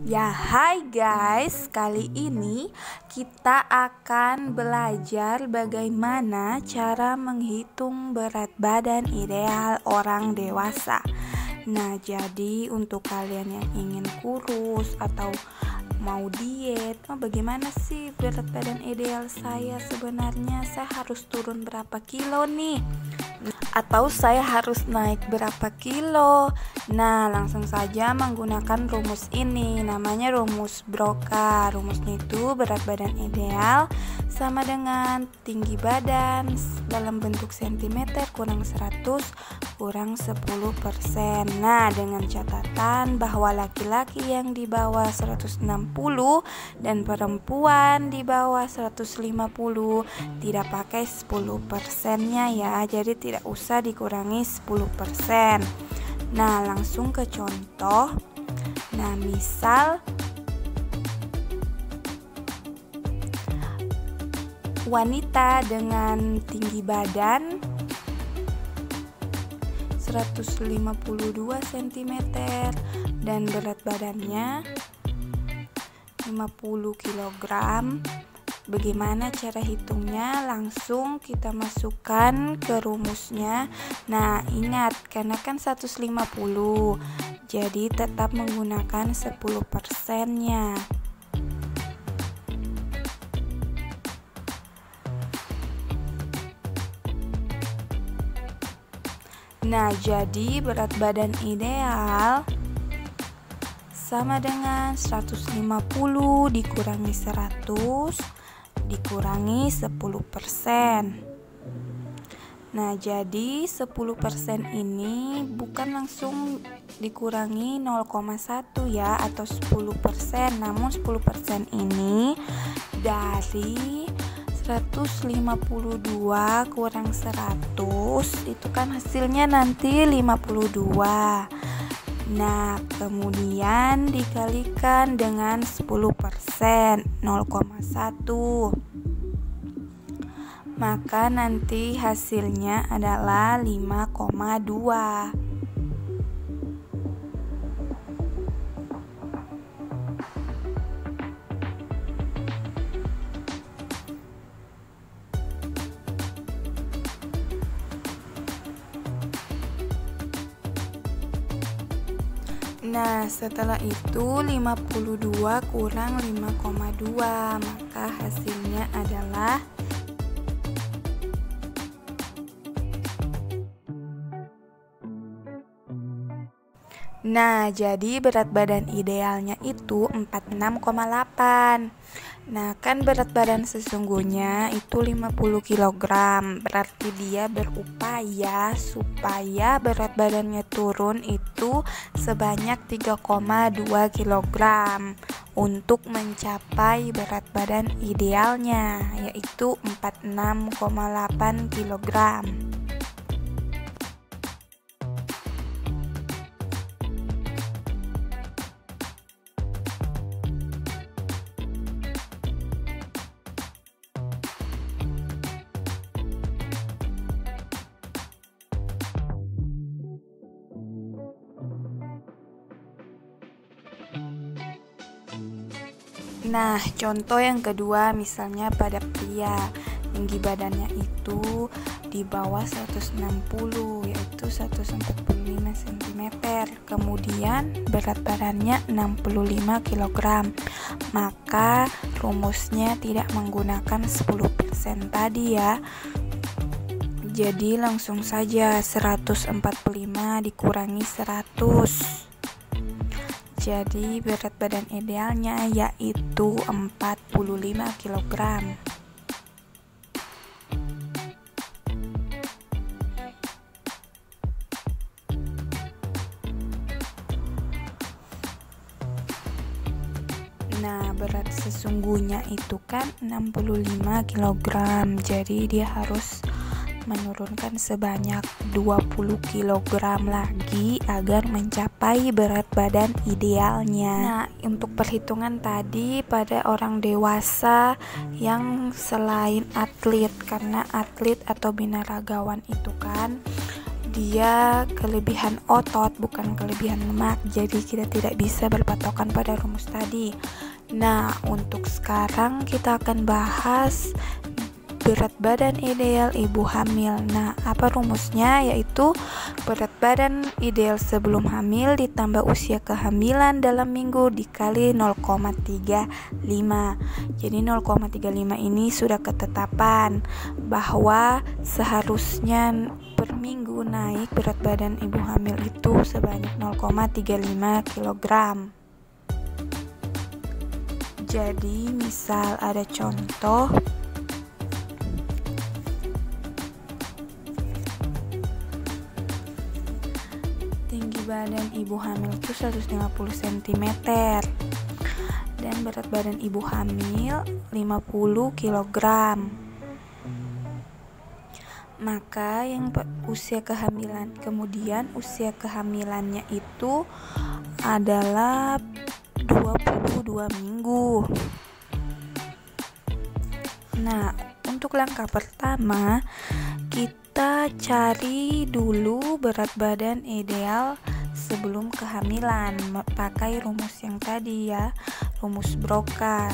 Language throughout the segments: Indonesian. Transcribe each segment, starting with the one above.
Ya, hai guys. Kali ini kita akan belajar bagaimana cara menghitung berat badan ideal orang dewasa. Nah, jadi untuk kalian yang ingin kurus atau mau diet, bagaimana sih berat badan ideal saya sebenarnya? Saya harus turun berapa kilo nih? Atau saya harus naik berapa kilo? Nah, langsung saja menggunakan rumus ini. Namanya rumus Broca. Rumusnya itu berat badan ideal sama dengan tinggi badan dalam bentuk cm kurang 100 kurang 10%. Nah, dengan catatan bahwa laki-laki yang di bawah 160 dan perempuan di bawah 150 tidak pakai 10%-nya ya. Jadi tidak usah dikurangi 10%. Nah, langsung ke contoh. Nah, misal wanita dengan tinggi badan 152 cm dan berat badannya 50 kg. Bagaimana cara hitungnya? Langsung kita masukkan ke rumusnya. Nah, ingat karena kan 150, jadi tetap menggunakan 10%-nya. Nah, jadi berat badan ideal sama dengan 150 dikurangi 100 dikurangi 10%. Nah, jadi 10% ini bukan langsung dikurangi 0,1 ya atau 10%, namun 10% ini dari 152 kurang 100 itu kan hasilnya nanti 52. Nah, kemudian dikalikan dengan 10%, 0,1. Maka nanti hasilnya adalah 5,2. Nah, setelah itu 52 kurang 5,2, maka hasilnya adalah Nah, jadi berat badan idealnya itu 46,8. Nah, kan berat badan sesungguhnya itu 50 kg. Berarti dia berupaya supaya berat badannya turun itu sebanyak 3,2 kg untuk mencapai berat badan idealnya, yaitu 46,8 kg. Nah, contoh yang kedua misalnya pada pria, tinggi badannya itu di bawah 160 yaitu 145 cm. Kemudian berat badannya 65 kg. Maka rumusnya tidak menggunakan 10% tadi ya. Jadi langsung saja 145 dikurangi 100. Jadi berat badan idealnya yaitu 45 kg. Nah, berat sesungguhnya itu kan 65 kg. Jadi dia harus menurunkan sebanyak 20 kg lagi agar mencapai berat badan idealnya. Nah, untuk perhitungan tadi pada orang dewasa yang selain atlet, karena atlet atau binaragawan itu kan dia kelebihan otot, bukan kelebihan lemak. Jadi kita tidak bisa berpatokan pada rumus tadi. Nah, untuk sekarang kita akan bahas berat badan ideal ibu hamil. Nah, apa rumusnya? Yaitu berat badan ideal sebelum hamil ditambah usia kehamilan dalam minggu dikali 0,35. Jadi 0,35 ini sudah ketetapan bahwa seharusnya per minggu naik berat badan ibu hamil itu sebanyak 0,35 kg. Jadi misal ada contoh, tinggi badan ibu hamil itu 150 cm dan berat badan ibu hamil 50 kg. Maka yang usia kehamilan, kemudian usia kehamilannya itu adalah 22 minggu. Nah, untuk langkah pertama kita cari dulu berat badan ideal sebelum kehamilan, pakai rumus yang tadi ya, rumus Broca.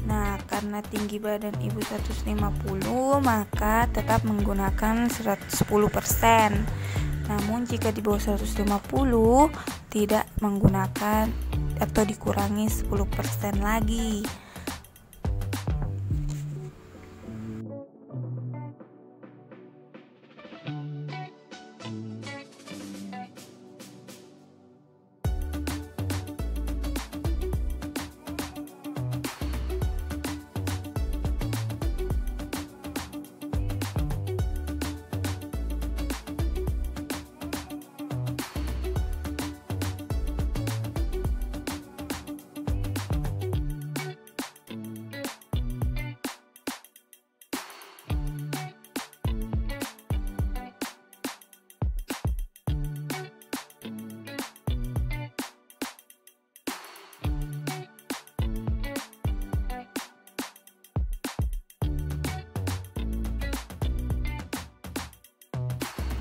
Nah, karena tinggi badan ibu 150, maka tetap menggunakan 10%. Namun jika di bawah 150 tidak menggunakan atau dikurangi 10% lagi.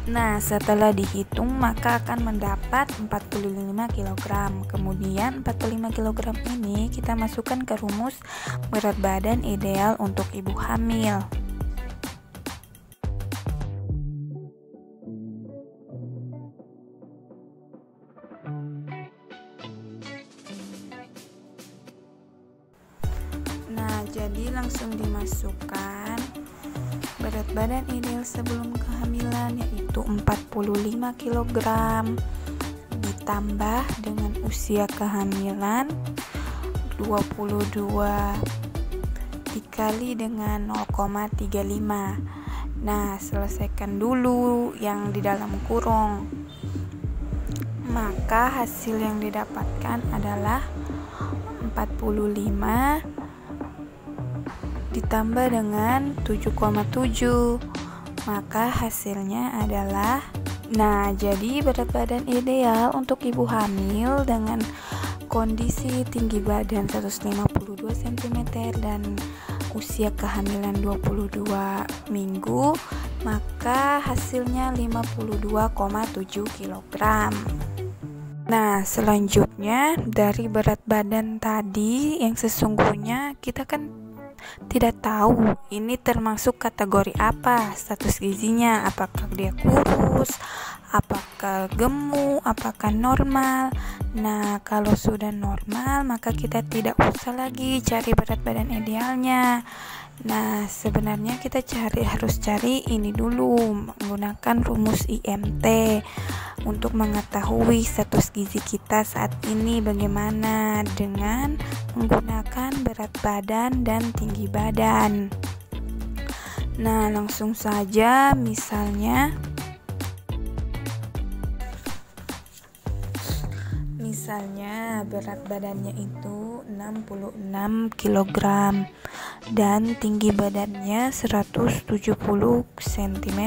Nah, setelah dihitung maka akan mendapat 45 kg. Kemudian 45 kg ini kita masukkan ke rumus berat badan ideal untuk ibu hamil. Nah, jadi langsung dimasukkan berat badan ideal sebelum kehamilan yaitu 45 kg ditambah dengan usia kehamilan 22 dikali dengan 0,35. Nah, selesaikan dulu yang di dalam kurung. Maka hasil yang didapatkan adalah 45 ditambah dengan 7,7, maka hasilnya adalah, nah jadi berat badan ideal untuk ibu hamil dengan kondisi tinggi badan 152 cm dan usia kehamilan 22 minggu, maka hasilnya 52,7 kg. Nah, selanjutnya dari berat badan tadi yang sesungguhnya kita kan tidak tahu ini termasuk kategori apa status gizinya, apakah dia kurus, apakah gemuk, apakah normal. Nah, kalau sudah normal maka kita tidak usah lagi cari berat badan idealnya. Nah, sebenarnya kita harus cari ini dulu menggunakan rumus IMT untuk mengetahui status gizi kita saat ini bagaimana dengan menggunakan berat badan dan tinggi badan. Nah, langsung saja misalnya berat badannya itu 66 kg dan tinggi badannya 170 cm.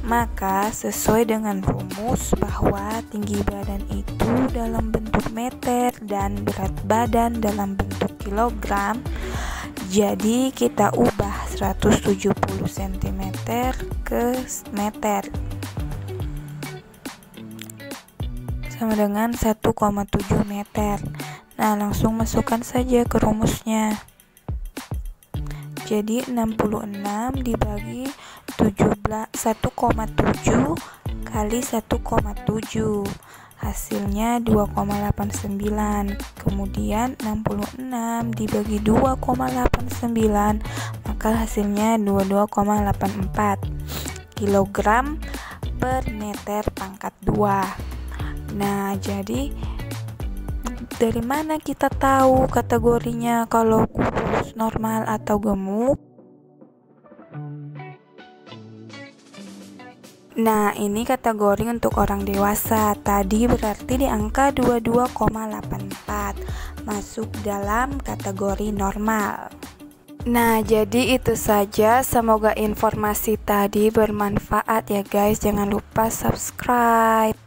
Maka sesuai dengan rumus bahwa tinggi badan itu dalam bentuk meter dan berat badan dalam bentuk kilogram, jadi kita ubah 170 cm ke meter, sama dengan 1,7 meter. Nah, langsung masukkan saja ke rumusnya. Jadi 66 dibagi 1,7 kali 1,7, hasilnya 2,89. Kemudian 66 dibagi 2,89, maka hasilnya 22,84 kilogram per meter pangkat 2. Nah, jadi dari mana kita tahu kategorinya kalau kurus, normal, atau gemuk? Nah, ini kategori untuk orang dewasa. Tadi berarti di angka 22,84, masuk dalam kategori normal. Nah, jadi itu saja. Semoga informasi tadi bermanfaat ya guys. Jangan lupa subscribe.